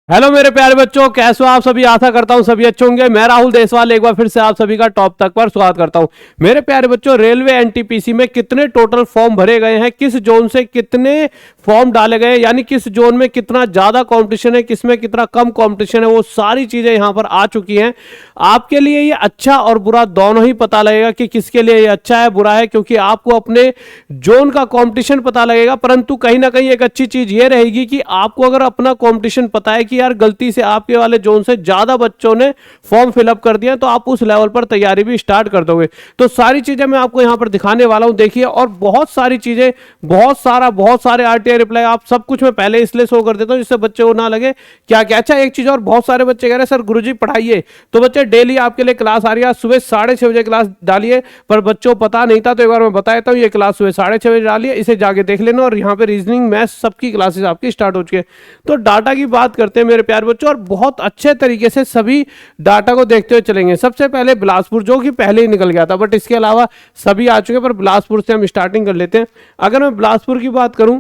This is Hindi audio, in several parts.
हेलो मेरे प्यारे बच्चों, कैसे हो आप सभी। आशा करता हूं सभी अच्छे होंगे। मैं राहुल देसवाल एक बार फिर से आप सभी का टॉप तक पर स्वागत करता हूं। मेरे प्यारे बच्चों, रेलवे एनटीपीसी में कितने टोटल फॉर्म भरे गए हैं, किस जोन से कितने फॉर्म डाले गए हैं, यानी किस जोन में कितना ज्यादा कंपटीशन है, किसमें कितना कम कंपटीशन है, वो सारी चीजें यहां पर आ चुकी हैं। आपके लिए ये अच्छा और बुरा दोनों ही पता लगेगा कि किसके लिए ये अच्छा है बुरा है, क्योंकि आपको अपने जोन का कंपटीशन पता लगेगा। परंतु कहीं ना कहीं एक अच्छी चीज ये रहेगी कि आपको अगर अपना कंपटीशन पता है कि यार गलती से आपके वाले जोन से ज्यादा बच्चों ने फॉर्म फिलअप कर दिया, तो आप उस लेवल पर तैयारी भी स्टार्ट कर दोगे। तो सारी चीजें मैं आपको यहां पर दिखाने वाला हूं, देखिए। और बहुत सारी चीजें, बहुत सारे आरटीआई रिप्लाई, आप सब कुछ मैं पहले इसलिए शो कर देता हूं जिससे बच्चे को ना लगे क्या क्या। अच्छा, एक चीज और, बहुत सारे बच्चे कह रहे हैं सर गुरुजी पढ़ाइए। तो बच्चे डेली आपके लिए क्लास आ रही है, सुबह 6:30 क्लास डालिए। पर बच्चों पता नहीं था तो एक बार मैं बता देता हूं, ये क्लास सुबह 6:30 डालिए, इसे जाके देख लेना। और यहाँ पे रीजनिंग मैथ्स सबकी क्लासेस आपकी स्टार्ट हो चुकी है। तो डाटा की बात करते हैं मेरे प्यारे बच्चों, और बहुत अच्छे तरीके से सभी डाटा को देखते हुए चलेंगे। सबसे पहले बिलासपुर, जो कि पहले ही निकल गया था, बट इसके अलावा सभी आ चुके हैं, पर बिलासपुर से हम स्टार्टिंग कर लेते हैं। अगर मैं बिलासपुर की बात करूं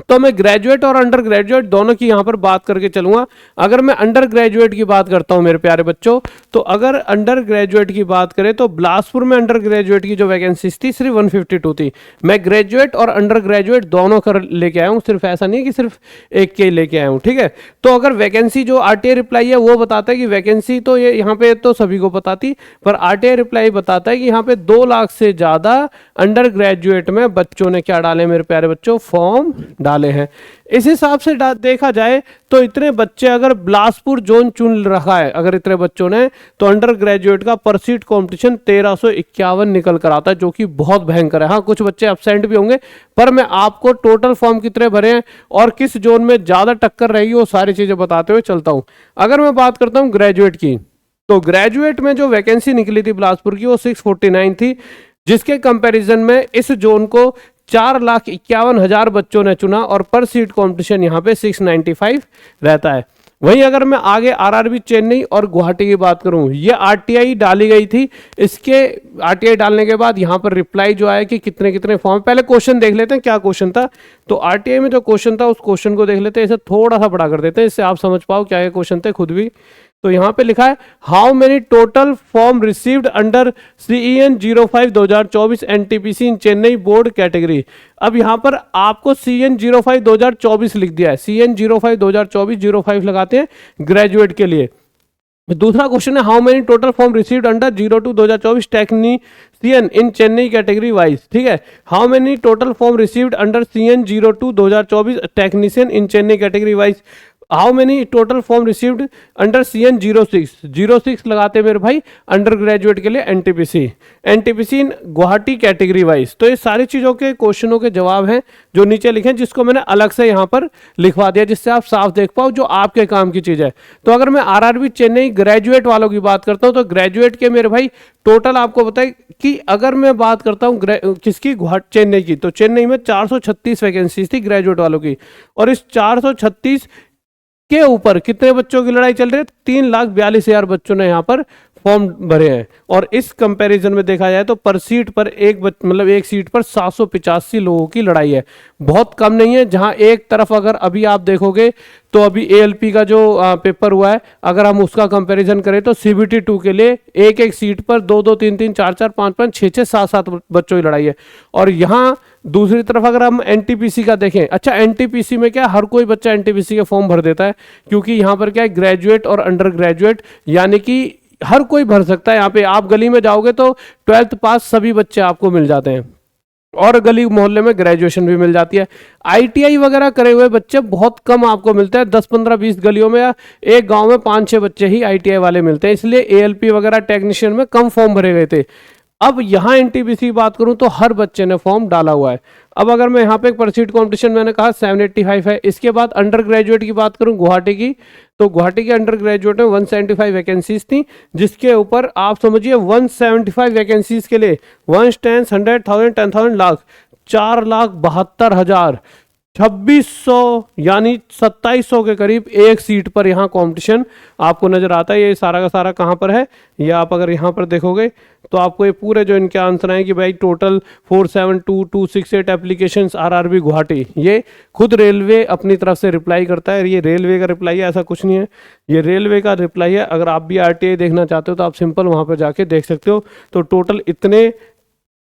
तो मैं ग्रेजुएट और अंडर ग्रेजुएट दोनों की यहां पर बात करके चलूंगा। अगर मैं अंडर ग्रेजुएट की बात करता हूं मेरे प्यारे बच्चों, तो अगर अंडर ग्रेजुएट की बात करें तो बिलासपुर में अंडर ग्रेजुएट की जो वैकेंसीज थी सिर्फ 152 थी। मैं ग्रेजुएट और अंडर ग्रेजुएट दोनों कर लेके आया हूं, सिर्फ ऐसा नहीं कि सिर्फ एक के लेके आया हूं, ठीक है। तो अगर वैकेंसी जो आरटीआई रिप्लाई है वो बताता है कि वैकेंसी तो ये यहाँ पे तो सभी को बताती, पर आरटीआई रिप्लाई बताता है कि यहाँ पे 2 लाख से ज्यादा अंडर ग्रेजुएट में बच्चों ने क्या डाले मेरे प्यारे बच्चों, फॉर्म डाले हैं। इस हिसाब से देखा जाए तो इतने बच्चे अगर बिलासपुर जोन चुन रखा है, अगर इतने बच्चों ने, तो अंडर ग्रेजुएट का पर सीट कंपटीशन 1351 निकल कर आता है, जो कि बहुत भयंकर है। हाँ, कुछ बच्चे एब्सेंट भी होंगे, पर मैं आपको टोटल फॉर्म कितने भरे हैं और किस जोन में ज्यादा टक्कर रहेगी वो सारी चीजें बताते हुए चलता हूं। अगर मैं बात करता हूं ग्रेजुएट की, तो ग्रेजुएट में जो वैकेंसी निकली थी बिलासपुर की वो 649 थी, जिसके कंपैरिजन में इस जोन को 4,51,000 बच्चों ने चुना और पर सीट कंपटीशन यहाँ पे 695 रहता है। वहीं अगर मैं आगे आरआरबी चेन्नई और गुवाहाटी की बात करूं, ये आरटीआई डाली गई थी। इसके आरटीआई डालने के बाद यहाँ पर रिप्लाई जो आया कि कितने कितने फॉर्म, पहले क्वेश्चन देख लेते हैं क्या क्वेश्चन था। तो आरटीआई में जो क्वेश्चन था उस क्वेश्चन को देख लेते हैं, इसे थोड़ा सा बड़ा कर देते हैं, इससे आप समझ पाओ क्या क्वेश्चन थे खुद भी। तो यहां पे लिखा है how many total form received under CEN 05 2024 NTPC in Chennai board category. अब यहां पर आपको CEN 05 2024 लिख दिया है, CEN 05 2024 05 लगाते हैं ग्रेजुएट के लिए। दूसरा क्वेश्चन है how many total form received under 02 2024 technician in Chennai category wise, ठीक है। How many total form received under CN 02 2024 technician in Chennai category wise. How many total form received under CN 06 लगाते मेरे भाई अंडर ग्रेजुएट के लिए एनटीपीसी इन गुवाहाटी कैटेगरी वाइज। तो ये सारी चीजों के क्वेश्चनों के जवाब हैं जो नीचे लिखे हैं, जिसको मैंने अलग से यहाँ पर लिखवा दिया, जिससे आप साफ देख पाओ जो आपके काम की चीज है। तो अगर मैं आरआरबी चेन्नई ग्रेजुएट वालों की बात करता हूँ, तो ग्रेजुएट के मेरे भाई टोटल आपको बताए कि अगर मैं बात करता हूँ किसकी, चेन्नई की, तो चेन्नई में 436 वैकेंसीज थी ग्रेजुएट वालों की। और इस 436 के ऊपर कितने बच्चों की लड़ाई चल रही है, 3,42,000 बच्चों ने यहां पर फॉर्म भरे हैं। और इस कंपैरिजन में देखा जाए तो पर सीट पर मतलब एक सीट पर 785 लोगों की लड़ाई है, बहुत कम नहीं है। जहां एक तरफ अगर अभी आप देखोगे तो अभी ALP का जो पेपर हुआ है, अगर हम उसका कंपैरिजन करें तो CBT 2 के लिए एक एक सीट पर 2-2, 3-3, 4-4, 5-5, 6-6, 7-7 बच्चों की लड़ाई है। और यहाँ दूसरी तरफ अगर हम NTPC का देखें, अच्छा NTPC में क्या हर कोई बच्चा NTPC के फॉर्म भर देता है, क्योंकि यहाँ पर क्या है ग्रेजुएट और अंडर ग्रेजुएट, यानी कि हर कोई भर सकता है। यहाँ पे आप गली में जाओगे तो 12th पास सभी बच्चे आपको मिल जाते हैं, और गली मोहल्ले में ग्रेजुएशन भी मिल जाती है। ITI वगैरह करे हुए बच्चे बहुत कम आपको मिलते हैं, 10, 15, 20 गलियों में या एक गांव में 5-6 बच्चे ही ITI वाले मिलते हैं, इसलिए ALP वगैरह टेक्नीशियन में कम फॉर्म भरे गए थे। अब यहाँ NTPC की बात करूं तो हर बच्चे ने फॉर्म डाला हुआ है। अब अगर मैं यहाँ पे एक पर सीट कॉम्पिटिशन मैंने कहा 785 है। इसके बाद अंडर ग्रेजुएट की बात करूं गुवाहाटी की, तो गुवाहाटी के अंडर ग्रेजुएट में 175 वैकेंसीज थी, जिसके ऊपर आप समझिए 175 वैकेंसीज के लिए 1, 10, 100, 1000, 10,000 लाख 4,72,000 2600 यानी 2700 के करीब एक सीट पर यहाँ कंपटीशन आपको नजर आता है। ये सारा का सारा कहाँ पर है, ये आप अगर यहाँ पर देखोगे तो आपको ये पूरे जो इनके आंसर हैं कि भाई टोटल 472268 एप्लीकेशंस आरआरबी गुवाहाटी, ये खुद रेलवे अपनी तरफ से रिप्लाई करता है। ये रेलवे का रिप्लाई है, ऐसा कुछ नहीं है, ये रेलवे का रिप्लाई है। अगर आप भी आरटीआई देखना चाहते हो तो आप सिंपल वहाँ पर जाके देख सकते हो। तो टोटल इतने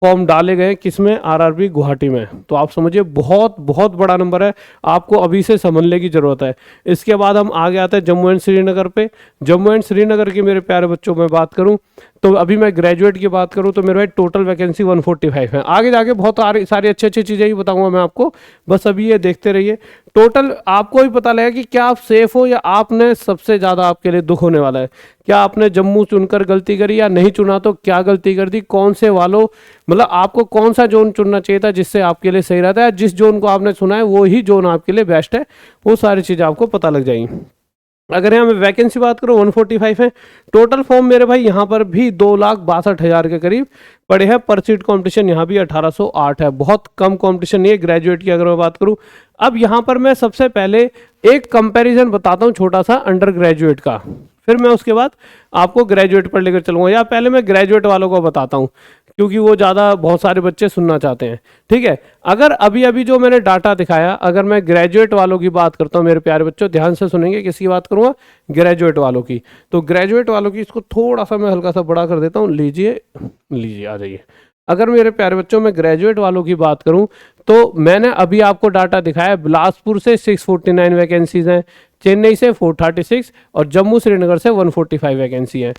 फॉर्म डाले गए किसमें, आरआरबी गुवाहाटी में। तो आप समझिए बहुत बहुत बड़ा नंबर है, आपको अभी से समझने की जरूरत है। इसके बाद हम आगे आते हैं जम्मू एंड श्रीनगर पे। जम्मू एंड श्रीनगर की मेरे प्यारे बच्चों में बात करूं तो अभी मैं ग्रेजुएट की बात करूं तो मेरे भाई टोटल वैकेंसी 145 है। आगे जाके बहुत सारी अच्छी अच्छी चीज़ें ही बताऊंगा मैं आपको, बस अभी ये देखते रहिए। टोटल आपको भी पता लगेगा कि क्या आप सेफ हो या आपने सबसे ज़्यादा आपके लिए दुख होने वाला है। क्या आपने जम्मू चुनकर गलती करी या नहीं चुना तो क्या गलती कर दी, कौन से वालों मतलब आपको कौन सा जोन चुनना चाहिए था जिससे आपके लिए सही रहता है। जिस जोन को आपने चुना है वो ही जोन आपके लिए बेस्ट है, वो सारी चीज़ें आपको पता लग जाएंगी। अगर यहाँ मैं वैकेंसी बात करूँ 145 है। टोटल फॉर्म मेरे भाई यहाँ पर भी 2,62,000 के करीब पड़े हैं। पर सीट कॉम्पिटिशन यहाँ भी 1808 है, बहुत कम कॉम्पिटिशन नहीं है ग्रेजुएट की अगर मैं बात करूँ। अब यहाँ पर मैं सबसे पहले एक कंपैरिजन बताता हूँ छोटा सा अंडर ग्रेजुएट का, फिर मैं उसके बाद आपको ग्रेजुएट पर लेकर चलूँगा। या पहले मैं ग्रेजुएट वालों को बताता हूँ क्योंकि वो ज़्यादा बहुत सारे बच्चे सुनना चाहते हैं, ठीक है। अगर अभी अभी जो मैंने डाटा दिखाया, अगर मैं ग्रेजुएट वालों की बात करता हूँ मेरे प्यारे बच्चों ध्यान से सुनेंगे, किसकी बात करूँगा, ग्रेजुएट वालों की। तो ग्रेजुएट वालों की इसको थोड़ा सा मैं हल्का सा बड़ा कर देता हूँ, लीजिए लीजिए आ जाइए। अगर मेरे प्यारे बच्चों में ग्रेजुएट वालों की बात करूं तो मैंने अभी आपको डाटा दिखाया, बिलासपुर से 649 वैकेंसीज हैं, चेन्नई से 436 और जम्मू श्रीनगर से 145 वैकेंसी हैं।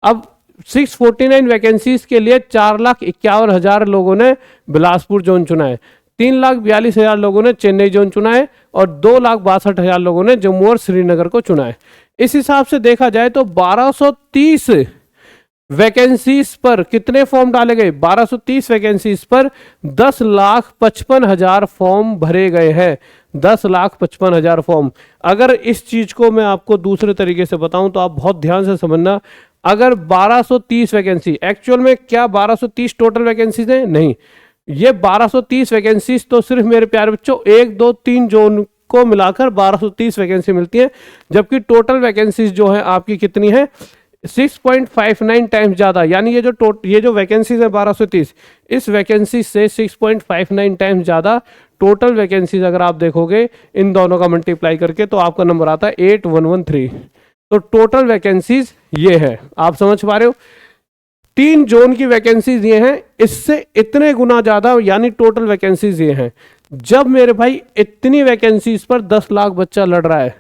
अब 649 वैकेंसीज के लिए 4,51,000 लोगों ने बिलासपुर जोन चुना है, 3,42,000 लोगों ने चेन्नई जोन चुना है और 2,62,000 लोगों ने जम्मू और श्रीनगर को चुना है। इस हिसाब से देखा जाए तो 1230 वैकेंसीज पर कितने फॉर्म डाले गए, 1230 वैकेंसीज पर 10,55,000 फॉर्म भरे गए हैं, 10,55,000 फॉर्म। अगर इस चीज को मैं आपको दूसरे तरीके से बताऊं तो आप बहुत ध्यान से समझना। अगर 1230 वैकेंसी एक्चुअल में क्या 1230 टोटल वैकेंसीज हैं, नहीं, ये 1230 वैकेंसीज तो सिर्फ मेरे प्यारे बच्चों 1 2 3 जोन को मिलाकर 1230 वैकेंसी मिलती है, जबकि टोटल वैकेंसीज जो है आपकी कितनी है 6.59 टाइम्स ज़्यादा। यानी ये जो वैकेंसीज है 1230, इस वैकेंसी से 6.59 टाइम्स ज़्यादा टोटल वैकेंसीज अगर आप देखोगे इन दोनों का मल्टीप्लाई करके तो आपका नंबर आता है 8113। तो टोटल वैकेंसीज ये है, आप समझ पा रहे हो, 3 जोन की वैकेंसीज ये हैं, इससे इतने गुना ज़्यादा यानी टोटल वैकेंसीज ये हैं। जब मेरे भाई इतनी वैकेंसीज पर 10 लाख बच्चा लड़ रहा है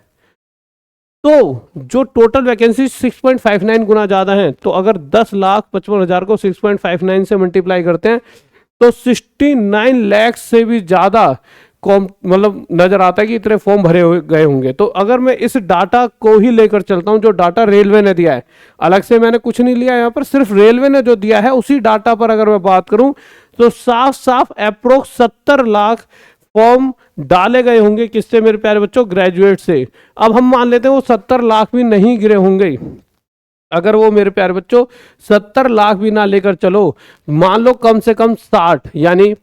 तो जो टोटल वैकेंसी 6.59 गुना ज़्यादा है, तो अगर 10,55,000 को 6.59 से मल्टीप्लाई करते हैं तो 69 लाख से भी ज़्यादा मतलब नजर आता है कि इतने फॉर्म भरे गए होंगे। तो अगर मैं इस डाटा को ही लेकर चलता हूं जो डाटा रेलवे ने दिया है, अलग से मैंने कुछ नहीं लिया, यहाँ पर सिर्फ रेलवे ने जो दिया है उसी डाटा पर अगर मैं बात करूं तो साफ साफ अप्रोक्स 70 लाख फॉर्म डाले गए होंगे। किससे मेरे प्यारे बच्चों, ग्रेजुएट से। अब हम मान लेते हैं वो 70 लाख भी नहीं गिरे होंगे, अगर वो मेरे प्यारे बच्चों 70 लाख भी ना लेकर चलो, मान लो कम से कम 60 यानी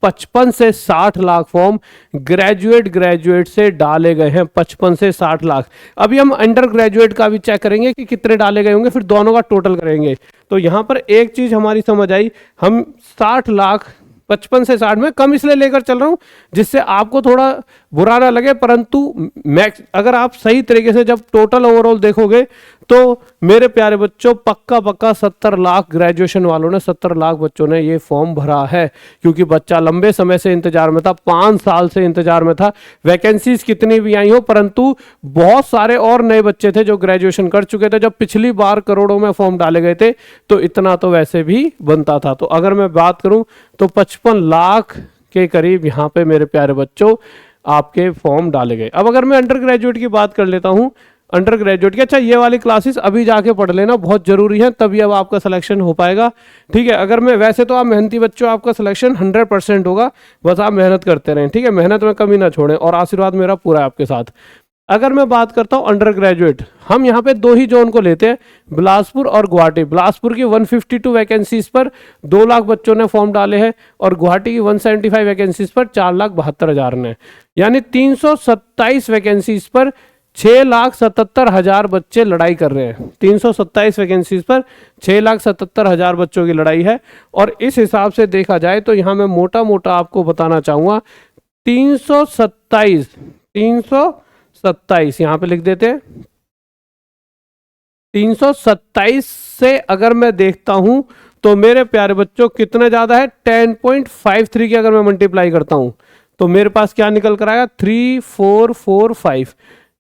55 से 60 लाख फॉर्म ग्रेजुएट से डाले गए हैं, 55 से 60 लाख। अभी हम अंडर ग्रेजुएट का भी चेक करेंगे कि कितने डाले गए होंगे, फिर दोनों का टोटल करेंगे। तो यहां पर एक चीज हमारी समझ आई, हम 60 लाख 55 से 60 में कम इसलिए लेकर चल रहा हूं जिससे आपको थोड़ा बुरा ना लगे, परंतु मैक्स अगर आप सही तरीके से जब टोटल ओवरऑल देखोगे तो मेरे प्यारे बच्चों पक्का 70 लाख ग्रेजुएशन वालों ने, 70 लाख बच्चों ने ये फॉर्म भरा है, क्योंकि बच्चा लंबे समय से इंतजार में था, 5 साल से इंतजार में था। वैकेंसीज कितनी भी आई हो परंतु बहुत सारे और नए बच्चे थे जो ग्रेजुएशन कर चुके थे। जब पिछली बार करोड़ों में फॉर्म डाले गए थे तो इतना तो वैसे भी बनता था। तो अगर मैं बात करूं तो 55 लाख के करीब यहाँ पे मेरे प्यारे बच्चों आपके फॉर्म डाले गए। अब अगर मैं अंडर ग्रेजुएट की बात कर लेता हूं, अंडर ग्रेजुएट की, अच्छा ये वाली क्लासेस अभी जाके पढ़ लेना, बहुत जरूरी है, तभी अब आपका सिलेक्शन हो पाएगा, ठीक है। अगर मैं वैसे तो आप मेहनती बच्चों, आपका सिलेक्शन 100% होगा, बस आप मेहनत करते रहें, ठीक है, मेहनत में कमी ना छोड़ें और आशीर्वाद मेरा पूरा है आपके साथ। अगर मैं बात करता हूं अंडर ग्रेजुएट, हम यहाँ पे दो ही जोन को लेते हैं, बिलासपुर और गुवाहाटी। बिलासपुर की 152 वैकेंसीज पर 2 लाख बच्चों ने फॉर्म डाले हैं और गुवाहाटी की 175 वैकेंसीज पर 4,72,000 ने, यानी 327 वैकेंसीज पर 6,77,000 बच्चे लड़ाई कर रहे हैं। 327 वैकेंसीज पर 6,77,000 बच्चों की लड़ाई है। और इस हिसाब से देखा जाए तो यहाँ मैं मोटा मोटा आपको बताना चाहूँगा, 327 यहाँ पे लिख देते हैं। 327 से अगर मैं देखता हूं तो मेरे प्यारे बच्चों कितना ज्यादा है, 10.53 की अगर मैं मल्टीप्लाई करता हूं तो मेरे पास क्या निकल कर आएगा, 3445,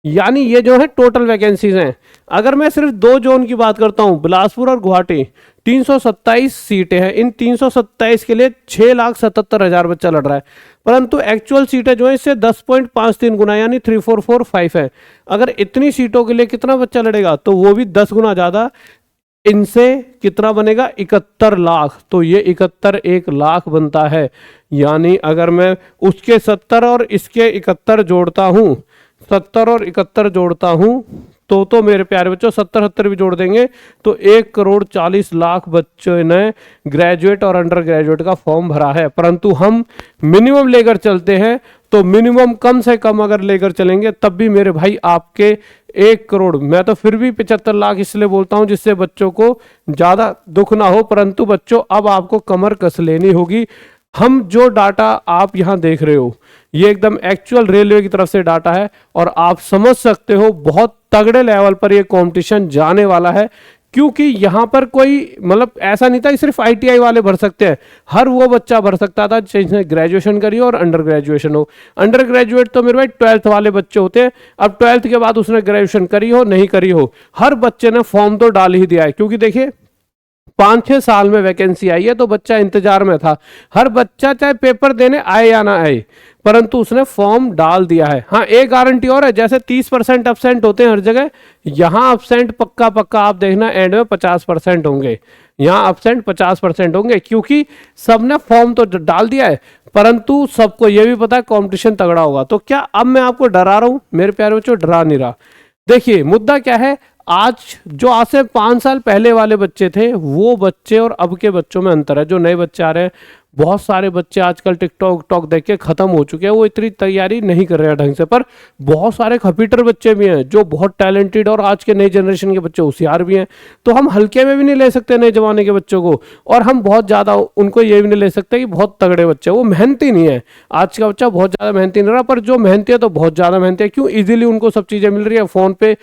यानी ये जो है टोटल वैकेंसीज हैं। अगर मैं सिर्फ दो जोन की बात करता हूं, बिलासपुर और गुवाहाटी, 327 सीटें हैं। इन 327 के लिए 6,77,000 बच्चा लड़ रहा है, परंतु एक्चुअल सीटें जो है इससे 10.53 गुना यानी 3445 है। अगर इतनी सीटों के लिए कितना बच्चा लड़ेगा, तो वो भी 10 गुना ज़्यादा। इनसे कितना बनेगा, 71 लाख। तो ये 71 1 लाख बनता है, यानी अगर मैं उसके 70 और इसके 71 जोड़ता हूँ, 70 और 71 जोड़ता हूँ तो मेरे प्यारे बच्चों 70 भी जोड़ देंगे तो 1,40,40,00,000 बच्चों ने ग्रेजुएट और अंडर ग्रेजुएट का फॉर्म भरा है। परंतु हम मिनिमम लेकर चलते हैं, तो मिनिमम कम से कम अगर लेकर चलेंगे तब भी मेरे भाई आपके 1 करोड़, मैं तो फिर भी 75 लाख इसलिए बोलता हूं जिससे बच्चों को ज़्यादा दुख ना हो। परंतु बच्चों अब आपको कमर कस लेनी होगी। हम जो डाटा आप यहाँ देख रहे हो ये एकदम एक्चुअल रेलवे की तरफ से डाटा है और आप समझ सकते हो बहुत तगड़े लेवल पर ये कंपटीशन जाने वाला है, क्योंकि यहाँ पर कोई मतलब ऐसा नहीं था कि सिर्फ आईटीआई वाले भर सकते हैं, हर वो बच्चा भर सकता था जिसने ग्रेजुएशन करी हो और अंडर ग्रेजुएशन हो। अंडर ग्रेजुएट तो मेरे भाई 12th वाले बच्चे होते हैं, अब 12th के बाद उसने ग्रेजुएशन करी हो नहीं करी हो, हर बच्चे ने फॉर्म तो डाल ही दिया है। क्योंकि देखिए 5-6 साल में वैकेंसी आई है तो बच्चा इंतजार में था, हर बच्चा चाहे पेपर देने आए या ना आए, परंतु उसने फॉर्म डाल दिया है। हाँ, एक गारंटी और है, जैसे 30% एब्सेंट होते हैं हर जगह, यहाँ एब्सेंट पक्का पक्का आप देखना एंड में 50% होंगे, यहाँ एब्सेंट 50% होंगे, क्योंकि सबने फॉर्म तो डाल दिया है। परंतु सबको यह भी पता है कंपटीशन तगड़ा होगा। तो क्या अब मैं आपको डरा रहा हूं? मेरे प्यारे बच्चों, डरा नहीं रहा। देखिए मुद्दा क्या है, आज से 5 साल पहले वाले बच्चे थे, वो बच्चे और अब के बच्चों में अंतर है। जो नए बच्चे आ रहे हैं, बहुत सारे बच्चे आजकल टिकटॉक देख के खत्म हो चुके हैं, वो इतनी तैयारी नहीं कर रहे हैं ढंग से। पर बहुत सारे कंप्यूटर बच्चे भी हैं जो बहुत टैलेंटेड और आज के नई जनरेशन के बच्चे होशियार भी हैं। तो हम हल्के में भी नहीं ले सकते नए जमाने के बच्चों को, और हम बहुत ज़्यादा उनको ये भी नहीं ले सकते कि बहुत तगड़े बच्चे, वो मेहनती नहीं है। आज का बच्चा बहुत ज़्यादा मेहनती नहीं रहा, पर जो मेहनती है तो बहुत ज़्यादा मेहनती है। क्यों? ईजिली उनको सब चीज़ें मिल रही है फ़ोन पे।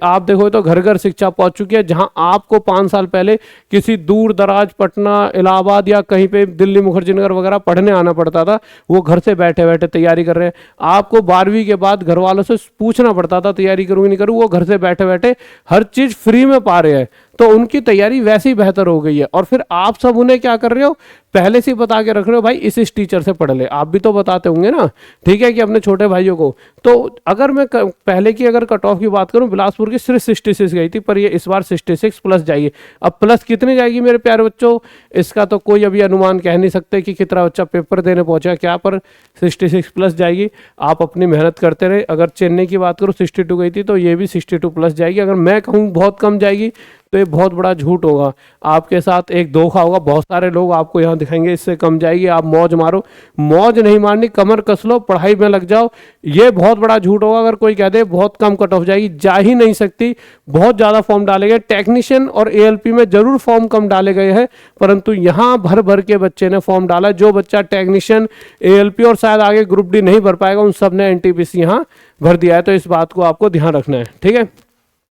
आप देखो तो घर घर शिक्षा पहुंच चुकी है। जहां आपको 5 साल पहले किसी दूर दराज पटना, इलाहाबाद या कहीं पे दिल्ली मुखर्जी नगर वगैरह पढ़ने आना पड़ता था, वो घर से बैठे बैठे तैयारी कर रहे हैं। आपको 12वीं के बाद घर वालों से पूछना पड़ता था तैयारी करूँ नहीं करूँ, वो घर से बैठे बैठे हर चीज़ फ्री में पा रहे हैं। तो उनकी तैयारी वैसी बेहतर हो गई है। और फिर आप सब उन्हें क्या कर रहे हो, पहले से बता के रख रहे हो, भाई इस टीचर से पढ़ ले। आप भी तो बताते होंगे ना, ठीक है, कि अपने छोटे भाइयों को। तो अगर मैं पहले की अगर कट ऑफ की बात करूं, बिलासपुर की सिर्फ 66 गई थी, पर ये इस बार 66 प्लस जाएगी। अब प्लस कितनी जाएगी मेरे प्यारे बच्चों, इसका तो कोई अभी अनुमान कह नहीं सकते कि कितना बच्चा पेपर देने पहुंचा क्या, पर 66 प्लस जाएगी। आप अपनी मेहनत करते रहे। अगर चेन्नई की बात करूँ 62 गई थी, तो ये भी 62 प्लस जाएगी। अगर मैं कहूँ बहुत कम जाएगी तो ये बहुत बड़ा झूठ होगा, आपके साथ एक धोखा होगा। बहुत सारे लोग आपको यहाँ दिखाएंगे इससे कम जाएगी, आप मौज मारो। मौज नहीं मारनी, कमर कस लो, पढ़ाई में लग जाओ। ये बहुत बड़ा झूठ होगा अगर कोई कह दे बहुत कम कट ऑफ जाएगी। जा ही नहीं सकती, बहुत ज़्यादा फॉर्म डाले गए। टेक्नीशियन और एएलपी में जरूर फॉर्म कम डाले गए हैं, परंतु यहाँ भर भर के बच्चे ने फॉर्म डाला। जो बच्चा टेक्नीशियन, एएलपी और शायद आगे ग्रुप डी नहीं भर पाएगा, उन सब ने एनटीपीसी यहाँ भर दिया है। तो इस बात को आपको ध्यान रखना है, ठीक है।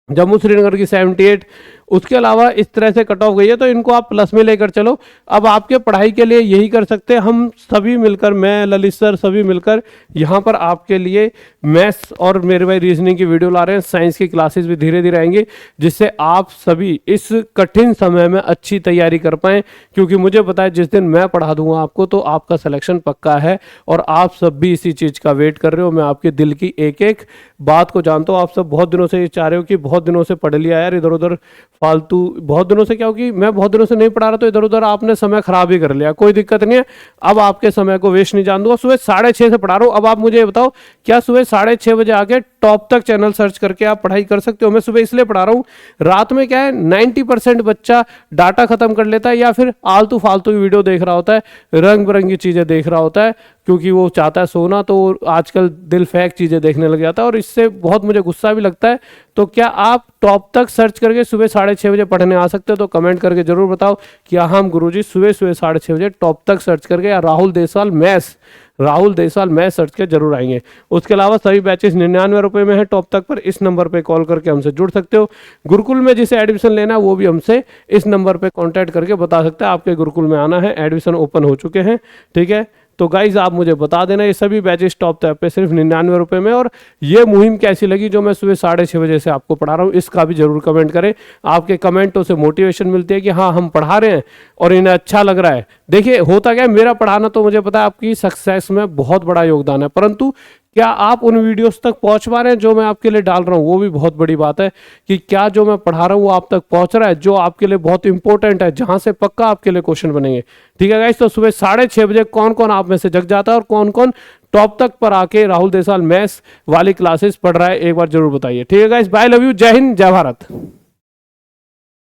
जम्मू श्रीनगर की 78, उसके अलावा इस तरह से कट ऑफ गई है, तो इनको आप प्लस में लेकर चलो। अब आपके पढ़ाई के लिए यही कर सकते हैं हम सभी मिलकर, मैं, ललित सर, सभी मिलकर यहाँ पर आपके लिए मैथ्स और मेरे भाई रीजनिंग की वीडियो ला रहे हैं। साइंस की क्लासेस भी धीरे धीरे आएंगी, जिससे आप सभी इस कठिन समय में अच्छी तैयारी कर पाएँ। क्योंकि मुझे पता है जिस दिन मैं पढ़ा दूंगा आपको तो आपका सिलेक्शन पक्का है, और आप सब भी इसी चीज़ का वेट कर रहे हो। मैं आपके दिल की एक एक बात को जानता हूँ। आप सब बहुत दिनों से ये चाह रहे हो कि बहुत दिनों से पढ़ लिया यार, इधर उधर फालतू बहुत दिनों से, क्या हो कि मैं बहुत दिनों से नहीं पढ़ा रहा, तो इधर उधर आपने समय खराब ही कर लिया। कोई दिक्कत नहीं है, अब आपके समय को वेस्ट नहीं जान दूंगा। सुबह 6:30 से पढ़ा रहा हूँ। अब आप मुझे ये बताओ, क्या सुबह 6:30 बजे आके टॉप तक चैनल सर्च करके आप पढ़ाई कर सकते हो? मैं सुबह इसलिए पढ़ा रहा हूँ, रात में क्या है 90% बच्चा डाटा खत्म कर लेता है या फिर आलतू फालतू वीडियो देख रहा होता है, रंग बिरंगी चीजें देख रहा होता है, क्योंकि वो चाहता है सोना, तो आजकल दिल फेंक चीजें देखने लग जाता है और इससे बहुत मुझे गुस्सा भी लगता है। तो क्या आप टॉप तक सर्च करके सुबह 6:30 बजे पढ़ने आ सकते हो? तो कमेंट करके जरूर बताओ कि हम गुरुजी सुबह सुबह 6:30 बजे टॉप तक सर्च करके, या राहुल देसवाल मैथ्स सर्च के जरूर आएंगे। उसके अलावा सभी बैचेस 99 रुपए में है टॉप तक पर। इस नंबर पे कॉल करके हमसे जुड़ सकते हो। गुरुकुल में जिसे एडमिशन लेना है वो भी हमसे इस नंबर पे कांटेक्ट करके बता सकता है आपके गुरुकुल में आना है। एडमिशन ओपन हो चुके हैं, ठीक है। तो गाइज आप मुझे बता देना, ये सभी बैचेस टॉप तक पे सिर्फ 99 रुपए में। और ये मुहिम कैसी लगी जो मैं सुबह 6:30 बजे से आपको पढ़ा रहा हूँ, इसका भी जरूर कमेंट करें। आपके कमेंटों से मोटिवेशन मिलती है कि हाँ हम पढ़ा रहे हैं और इन्हें अच्छा लग रहा है। देखिए होता क्या है, मेरा पढ़ाना तो मुझे पता है आपकी सक्सेस में बहुत बड़ा योगदान है, परंतु क्या आप उन वीडियोस तक पहुंच पा रहे हैं जो मैं आपके लिए डाल रहा हूं, वो भी बहुत बड़ी बात है। कि क्या जो मैं पढ़ा रहा हूं वो आप तक पहुंच रहा है, जो आपके लिए बहुत इंपॉर्टेंट है, जहां से पक्का आपके लिए क्वेश्चन बनेंगे। ठीक है गाइस, तो सुबह 6:30 बजे कौन कौन आप में से जग जाता है और कौन कौन टॉप तक पर आके राहुल देसवाल मैथ्स वाली क्लासेस पढ़ रहा है, एक बार जरूर बताइए। ठीक है गाइस, बाय, लव यू, जय हिंद, जय भारत।